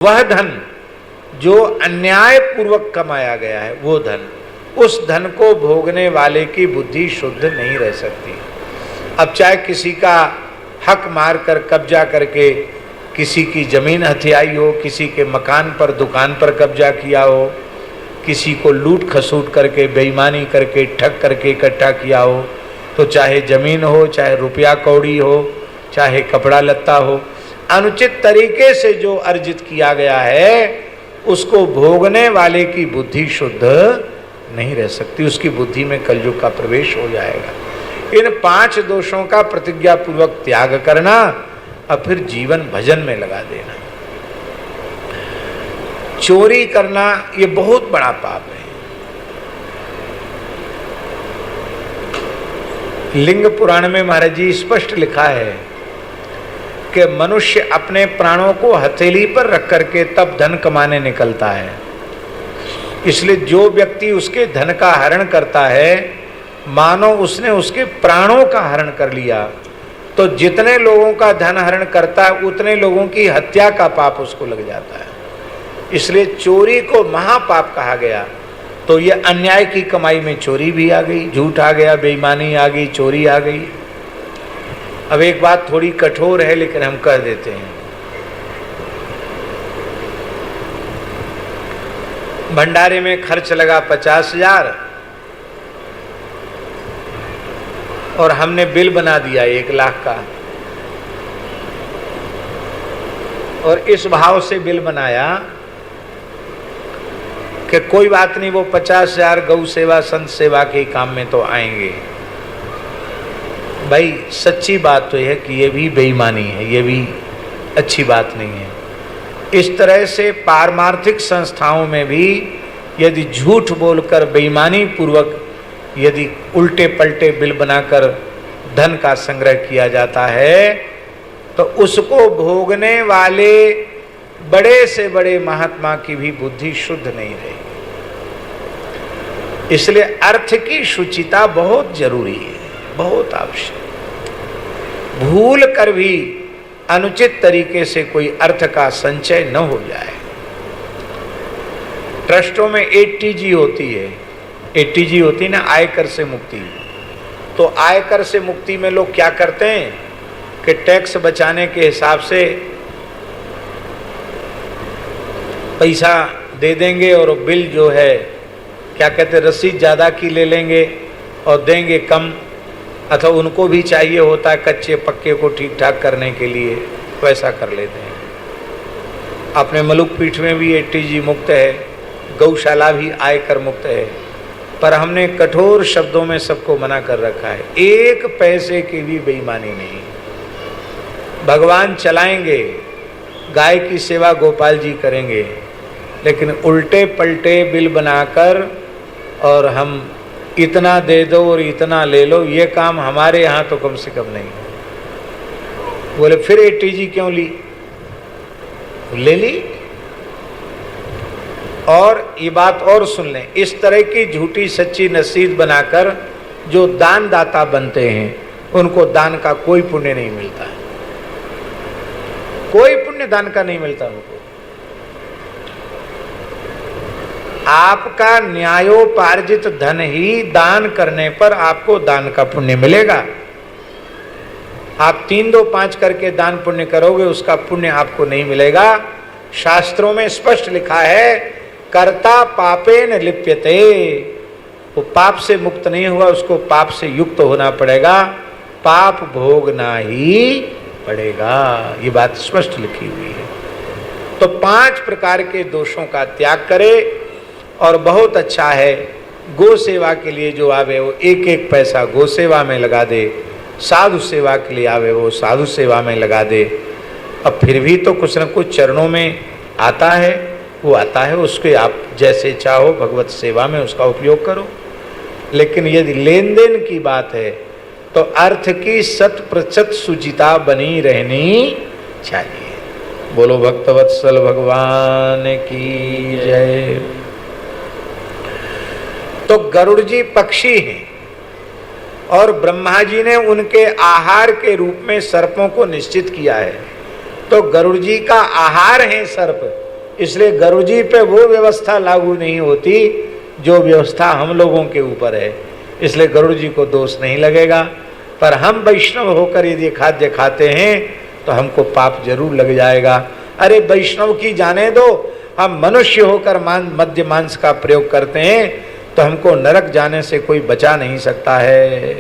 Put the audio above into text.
वह धन जो अन्याय पूर्वक कमाया गया है वो धन, उस धन को भोगने वाले की बुद्धि शुद्ध नहीं रह सकती। अब चाहे किसी का हक मार कर कब्जा करके किसी की जमीन हथियाई हो, किसी के मकान पर दुकान पर कब्जा किया हो, किसी को लूट खसूट करके बेईमानी करके ठग करके इकट्ठा किया हो, तो चाहे जमीन हो, चाहे रुपया कौड़ी हो, चाहे कपड़ा लत्ता हो, अनुचित तरीके से जो अर्जित किया गया है उसको भोगने वाले की बुद्धि शुद्ध नहीं रह सकती, उसकी बुद्धि में कलयुग का प्रवेश हो जाएगा। इन 5 दोषों का प्रतिज्ञा पूर्वक त्याग करना और फिर जीवन भजन में लगा देना। चोरी करना ये बहुत बड़ा पाप है। लिंग पुराण में महाराज जी स्पष्ट लिखा है कि मनुष्य अपने प्राणों को हथेली पर रख करके तब धन कमाने निकलता है। इसलिए जो व्यक्ति उसके धन का हरण करता है मानो उसने उसके प्राणों का हरण कर लिया। तो जितने लोगों का धन हरण करता है उतने लोगों की हत्या का पाप उसको लग जाता है। इसलिए चोरी को महापाप कहा गया। तो ये अन्याय की कमाई में चोरी भी आ गई, झूठ आ गया, बेईमानी आ गई, चोरी आ गई। अब एक बात थोड़ी कठोर है लेकिन हम कह देते हैं। भंडारे में खर्च लगा 50,000 और हमने बिल बना दिया 1 लाख का, और इस भाव से बिल बनाया कि कोई बात नहीं, वो 50,000 गौ सेवा संत सेवा के काम में तो आएंगे। भाई सच्ची बात तो यह है कि ये भी बेईमानी है, ये भी अच्छी बात नहीं है। इस तरह से पारमार्थिक संस्थाओं में भी यदि झूठ बोलकर बेईमानी पूर्वक यदि उल्टे पलटे बिल बनाकर धन का संग्रह किया जाता है तो उसको भोगने वाले बड़े से बड़े महात्मा की भी बुद्धि शुद्ध नहीं रहेगी। इसलिए अर्थ की शुचिता बहुत जरूरी है, बहुत आवश्यक। भूल कर भी अनुचित तरीके से कोई अर्थ का संचय न हो जाए। ट्रस्टों में एटीजी होती है, एटीजी होती है ना, आयकर से मुक्ति। तो आयकर से मुक्ति में लोग क्या करते हैं कि टैक्स बचाने के हिसाब से पैसा दे देंगे और बिल जो है क्या कहते हैं रसीद ज़्यादा की ले लेंगे और देंगे कम, अथवा उनको भी चाहिए होता है कच्चे पक्के को ठीक ठाक करने के लिए, वैसा कर लेते हैं। अपने मलुक पीठ में भी एटीजी मुक्त है, गौशाला भी आयकर मुक्त है, पर हमने कठोर शब्दों में सबको मना कर रखा है। 1 पैसे की भी बेईमानी नहीं। भगवान चलाएंगे, गाय की सेवा गोपाल जी करेंगे, लेकिन उल्टे पलटे बिल बनाकर और हम इतना दे दो और इतना ले लो, ये काम हमारे यहाँ तो कम से कम नहीं। बोले फिर एटीजी क्यों ली? ले ली। और ये बात और सुन लें, इस तरह की झूठी सच्ची नसीहत बनाकर जो दान दाता बनते हैं उनको दान का कोई पुण्य नहीं मिलता है, कोई पुण्य दान का नहीं मिलता उनको। आपका न्यायोपार्जित धन ही दान करने पर आपको दान का पुण्य मिलेगा। आप 3, 2, 5 करके दान पुण्य करोगे उसका पुण्य आपको नहीं मिलेगा। शास्त्रों में स्पष्ट लिखा है कर्ता पापेन लिप्यते, वो पाप से मुक्त नहीं हुआ, उसको पाप से युक्त होना पड़ेगा, पाप भोगना ही पड़ेगा। ये बात स्पष्ट लिखी हुई है। तो 5 प्रकार के दोषों का त्याग करे। और बहुत अच्छा है गो सेवा के लिए जो आवे वो 1-1 पैसा गो सेवा में लगा दे, साधु सेवा के लिए आवे वो साधु सेवा में लगा दे। अब फिर भी तो कुछ न कुछ चरणों में आता है, वो आता है, उसके आप जैसे चाहो भगवत सेवा में उसका उपयोग करो। लेकिन यदि लेन देन की बात है तो अर्थ की 100% शुचिता बनी रहनी चाहिए। बोलो भक्तवत्सल भगवान की जय। तो गरुड़ जी पक्षी हैं और ब्रह्मा जी ने उनके आहार के रूप में सर्पों को निश्चित किया है। तो गरुड़ जी का आहार है सर्प, इसलिए गुरु जी पे वो व्यवस्था लागू नहीं होती जो व्यवस्था हम लोगों के ऊपर है, इसलिए गुरु जी को दोष नहीं लगेगा। पर हम वैष्णव होकर यदि खाद्य खाते हैं तो हमको पाप जरूर लग जाएगा। अरे वैष्णव की जाने दो, हम मनुष्य होकर मद्य मांस का प्रयोग करते हैं तो हमको नरक जाने से कोई बचा नहीं सकता है।